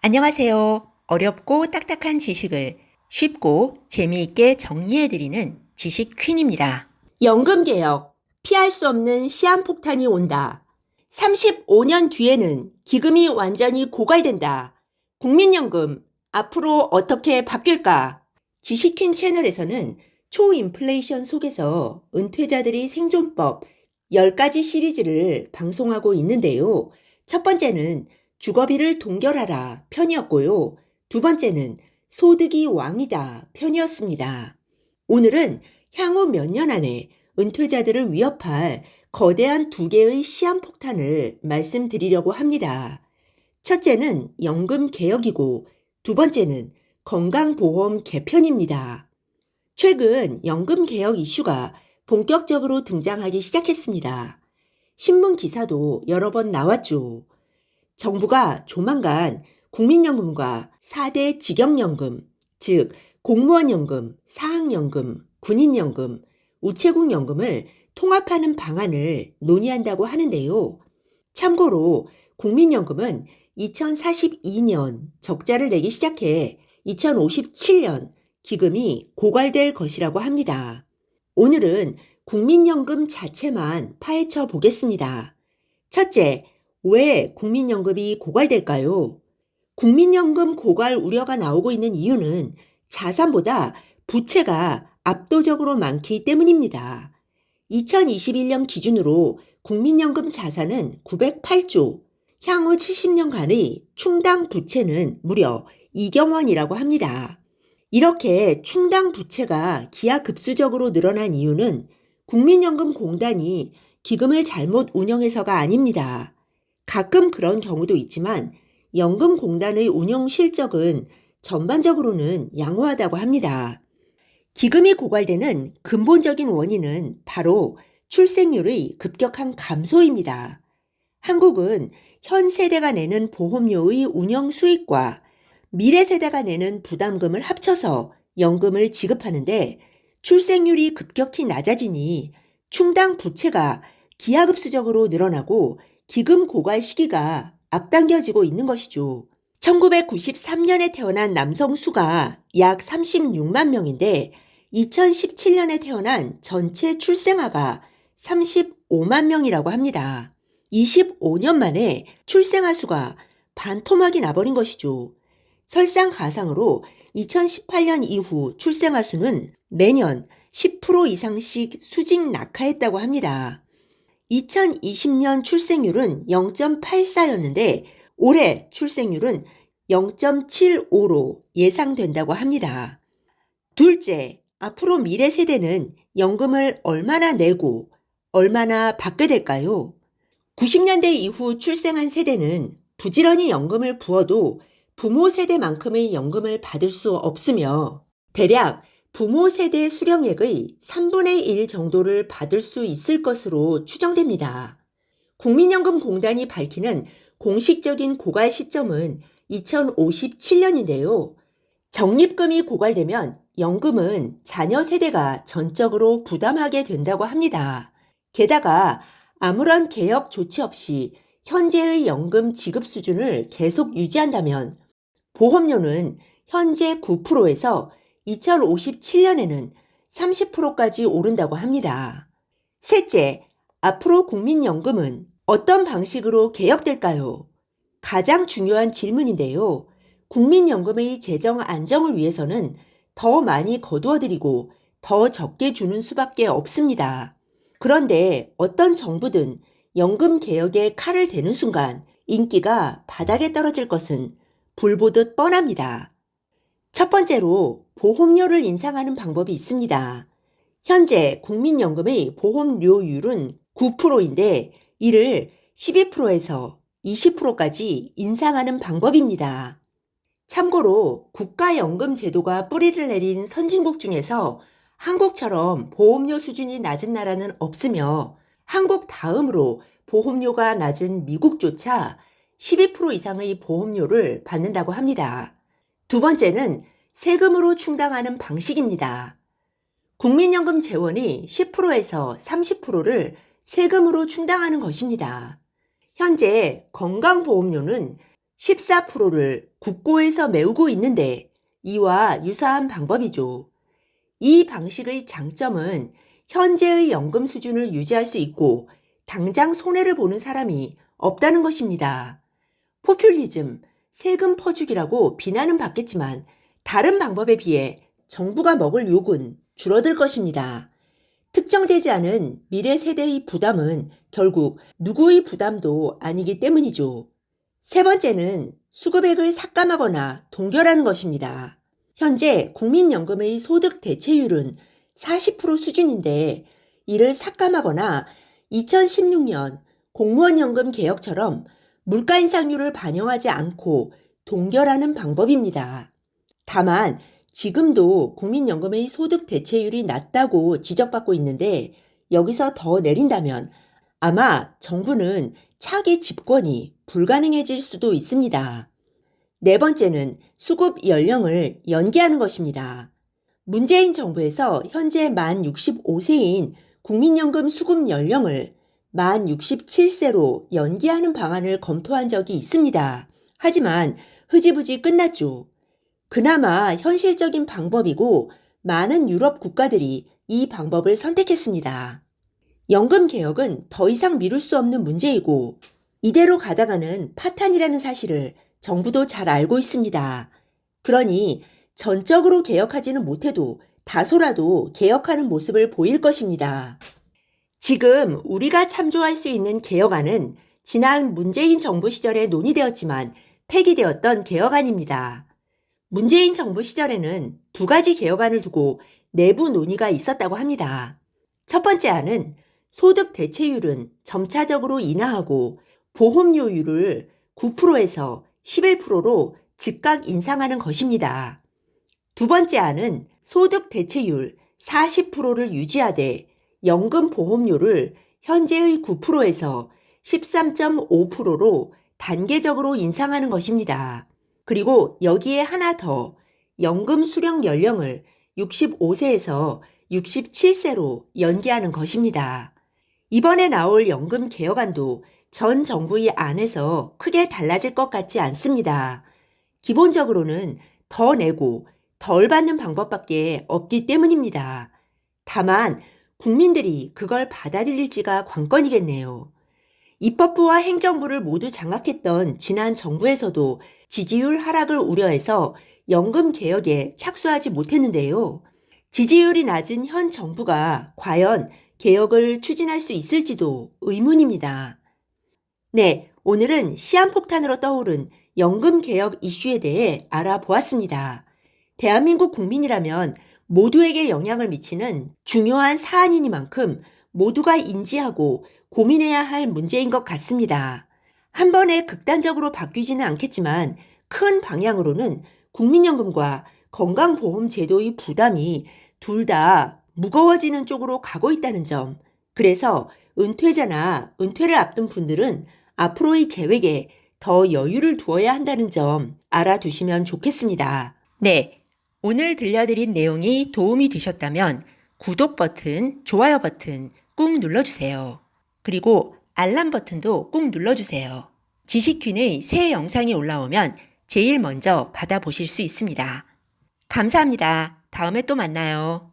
안녕하세요. 어렵고 딱딱한 지식을 쉽고 재미있게 정리해드리는 지식 퀸입니다. 연금개혁, 피할 수 없는 시한폭탄이 온다. 35년 뒤에는 기금이 완전히 고갈된다. 국민연금, 앞으로 어떻게 바뀔까? 지식퀸 채널에서는 초인플레이션 속에서 은퇴자들의 생존법 10가지 시리즈를 방송하고 있는데요. 첫 번째는 주거비를 동결하라 편이었고요. 두 번째는 소득이 왕이다 편이었습니다. 오늘은 향후 몇 년 안에 은퇴자들을 위협할 거대한 두 개의 시한폭탄을 말씀드리려고 합니다. 첫째는 연금 개혁이고 두 번째는 건강보험 개편입니다. 최근 연금 개혁 이슈가 본격적으로 등장하기 시작했습니다. 신문 기사도 여러 번 나왔죠. 정부가 조만간 국민연금과 4대 직영연금, 즉 공무원연금, 사학연금, 군인연금, 우체국연금을 통합하는 방안을 논의한다고 하는데요. 참고로 국민연금은 2042년 적자를 내기 시작해 2057년 기금이 고갈될 것이라고 합니다. 오늘은 국민연금 자체만 파헤쳐 보겠습니다. 첫째, 왜 국민연금이 고갈될까요? 국민연금 고갈 우려가 나오고 있는 이유는 자산보다 부채가 압도적으로 많기 때문입니다. 2021년 기준으로 국민연금 자산은 908조, 향후 70년간의 충당 부채는 무려 2경 원이라고 합니다. 이렇게 충당 부채가 기하급수적으로 늘어난 이유는 국민연금공단이 기금을 잘못 운영해서가 아닙니다. 가끔 그런 경우도 있지만 연금공단의 운영 실적은 전반적으로는 양호하다고 합니다. 기금이 고갈되는 근본적인 원인은 바로 출생률의 급격한 감소입니다. 한국은 현 세대가 내는 보험료의 운영 수익과 미래 세대가 내는 부담금을 합쳐서 연금을 지급하는데 출생률이 급격히 낮아지니 충당 부채가 기하급수적으로 늘어나고 기금 고갈 시기가 앞당겨지고 있는 것이죠. 1993년에 태어난 남성 수가 약 36만 명인데 2017년에 태어난 전체 출생아가 35만 명이라고 합니다. 25년 만에 출생아 수가 반토막이 나버린 것이죠. 설상가상으로 2018년 이후 출생아 수는 매년 10% 이상씩 수직 낙하했다고 합니다. 2020년 출생률은 0.84였는데 올해 출생률은 0.75로 예상된다고 합니다. 둘째, 앞으로 미래 세대는 연금을 얼마나 내고 얼마나 받게 될까요? 90년대 이후 출생한 세대는 부지런히 연금을 부어도 부모 세대만큼의 연금을 받을 수 없으며 대략 부모 세대 수령액의 3분의 1 정도를 받을 수 있을 것으로 추정됩니다. 국민연금공단이 밝히는 공식적인 고갈 시점은 2057년인데요. 적립금이 고갈되면 연금은 자녀 세대가 전적으로 부담하게 된다고 합니다. 게다가 아무런 개혁 조치 없이 현재의 연금 지급 수준을 계속 유지한다면 보험료는 현재 9%에서 2057년에는 30%까지 오른다고 합니다. 셋째, 앞으로 국민연금은 어떤 방식으로 개혁될까요? 가장 중요한 질문인데요. 국민연금의 재정 안정을 위해서는 더 많이 거두어들이고 더 적게 주는 수밖에 없습니다. 그런데 어떤 정부든 연금 개혁에 칼을 대는 순간 인기가 바닥에 떨어질 것은 불보듯 뻔합니다. 첫 번째로 보험료를 인상하는 방법이 있습니다. 현재 국민연금의 보험료율은 9%인데 이를 12%에서 20%까지 인상하는 방법입니다. 참고로 국가연금 제도가 뿌리를 내린 선진국 중에서 한국처럼 보험료 수준이 낮은 나라는 없으며 한국 다음으로 보험료가 낮은 미국조차 12% 이상의 보험료를 받는다고 합니다. 두 번째는 세금으로 충당하는 방식입니다. 국민연금 재원이 10%에서 30%를 세금으로 충당하는 것입니다. 현재 건강보험료는 14%를 국고에서 메우고 있는데 이와 유사한 방법이죠. 이 방식의 장점은 현재의 연금 수준을 유지할 수 있고 당장 손해를 보는 사람이 없다는 것입니다. 포퓰리즘, 세금 퍼주기라고 비난은 받겠지만 다른 방법에 비해 정부가 먹을 욕은 줄어들 것입니다. 특정되지 않은 미래 세대의 부담은 결국 누구의 부담도 아니기 때문이죠. 세 번째는 수급액을 삭감하거나 동결하는 것입니다. 현재 국민연금의 소득 대체율은 40% 수준인데 이를 삭감하거나 2016년 공무원연금 개혁처럼 물가 인상률을 반영하지 않고 동결하는 방법입니다. 다만 지금도 국민연금의 소득 대체율이 낮다고 지적받고 있는데 여기서 더 내린다면 아마 정부는 차기 집권이 불가능해질 수도 있습니다. 네 번째는 수급 연령을 연기하는 것입니다. 문재인 정부에서 현재 만 65세인 국민연금 수급 연령을 만 67세로 연기하는 방안을 검토한 적이 있습니다. 하지만 흐지부지 끝났죠. 그나마 현실적인 방법이고 많은 유럽 국가들이 이 방법을 선택했습니다. 연금 개혁은 더 이상 미룰 수 없는 문제이고 이대로 가다가는 파탄이라는 사실을 정부도 잘 알고 있습니다. 그러니 전적으로 개혁하지는 못해도 다소라도 개혁하는 모습을 보일 것입니다. 지금 우리가 참조할 수 있는 개혁안은 지난 문재인 정부 시절에 논의되었지만 폐기되었던 개혁안입니다. 문재인 정부 시절에는 두 가지 개혁안을 두고 내부 논의가 있었다고 합니다. 첫 번째 안은 소득 대체율은 점차적으로 인하하고 보험료율을 9%에서 11%로 즉각 인상하는 것입니다. 두 번째 안은 소득 대체율 40%를 유지하되 연금 보험료를 현재의 9%에서 13.5%로 단계적으로 인상하는 것입니다. 그리고 여기에 하나 더 연금 수령 연령을 65세에서 67세로 연기하는 것입니다. 이번에 나올 연금 개혁안도 전 정부의 안에서 크게 달라질 것 같지 않습니다. 기본적으로는 더 내고 덜 받는 방법밖에 없기 때문입니다. 다만 국민들이 그걸 받아들일지가 관건이겠네요. 입법부와 행정부를 모두 장악했던 지난 정부에서도 지지율 하락을 우려해서 연금 개혁에 착수하지 못했는데요. 지지율이 낮은 현 정부가 과연 개혁을 추진할 수 있을지도 의문입니다. 네, 오늘은 시한폭탄으로 떠오른 연금 개혁 이슈에 대해 알아보았습니다. 대한민국 국민이라면 모두에게 영향을 미치는 중요한 사안이니만큼 모두가 인지하고 고민해야 할 문제인 것 같습니다. 한 번에 극단적으로 바뀌지는 않겠지만 큰 방향으로는 국민연금과 건강보험제도의 부담이 둘 다 무거워지는 쪽으로 가고 있다는 점, 그래서 은퇴자나 은퇴를 앞둔 분들은 앞으로의 계획에 더 여유를 두어야 한다는 점 알아두시면 좋겠습니다. 네, 오늘 들려드린 내용이 도움이 되셨다면 구독 버튼, 좋아요 버튼 꾹 눌러주세요. 그리고 알람 버튼도 꾹 눌러주세요. 지식퀸의 새 영상이 올라오면 제일 먼저 받아보실 수 있습니다. 감사합니다. 다음에 또 만나요.